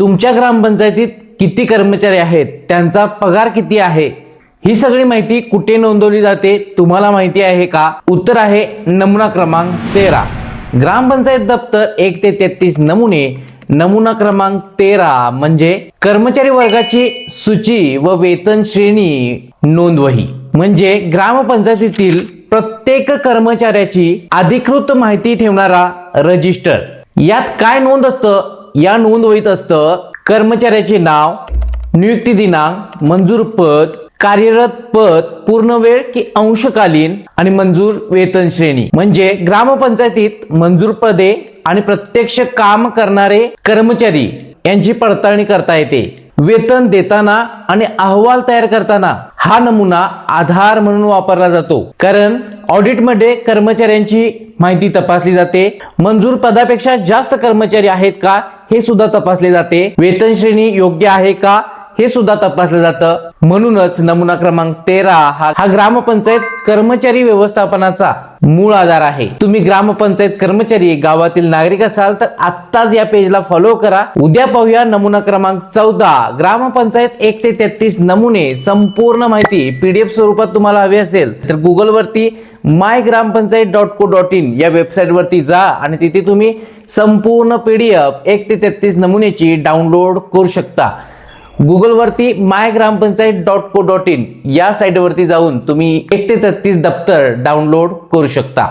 तुमच्या ग्रामपंचायतीत किती कर्मचारी आहेत, त्यांचा पगार किती आहे, ही सगळी माहिती कुठे नोंदवली जाते तुम्हाला माहिती आहे का? उत्तर आहे नमुना क्रमांक 13. ग्रामपंचायत दप्तर 1 ते 33 नमुने. नमुना क्रमांक 13 म्हणजे कर्मचारी वर्गाची सूची व वेतन श्रेणी नोंदवही, म्हणजे ग्रामपंचायतीतील प्रत्येक कर्मचाऱ्याची अधिकृत माहिती ठेवणारा रजिस्टर. यात काय नोंद असतं? या नोंदवहीत असतं कर्मचाऱ्याचे नाव, नियुक्ती दिनांक, मंजूर पद, कार्यरत पद पूर्ण वेळ की अंशकालीन आणि मंजूर वेतन श्रेणी. म्हणजे ग्रामपंचायतीत मंजूर पदे आणि प्रत्यक्ष काम करणारे कर्मचारी यांची पडताळणी करता येते. वेतन देताना आणि अहवाल तयार करताना हा नमुना आधार म्हणून वापरला जातो, कारण ऑडिट मध्ये कर्मचाऱ्यांची माहिती तपासली जाते. मंजूर पदापेक्षा जास्त कर्मचारी आहेत का हे सुद्धा तपासले जाते. वेतन श्रेणी योग्य आहे का हे सुद्धा तपासलं जातं. म्हणूनच नमुना क्रमांक 13 हा ग्रामपंचायत कर्मचारी व्यवस्थापनाचा मूळ आधार आहे. तुम्ही ग्रामपंचायत कर्मचारी गावातील नागरिक असाल तर आत्ताच या पेजला फॉलो करा. उद्या पाहूया नमुना क्रमांक 14 ग्रामपंचायत 1 ते 33 नमुने. संपूर्ण माहिती पीडीएफ स्वरूपात तुम्हाला हवी असेल तर गुगल वरती mygramapanchayat.co.in या वेबसाईट वरती जा आणि तिथे तुम्ही संपूर्ण पीडीएफ 1 ते 33 नमुन्याची डाउनलोड करू शकता. गुगल वरती mygramapanchayat.co.in या साइट वरती जाऊन तुम्ही 1 ते 33 दप्तर डाउनलोड करू शकता.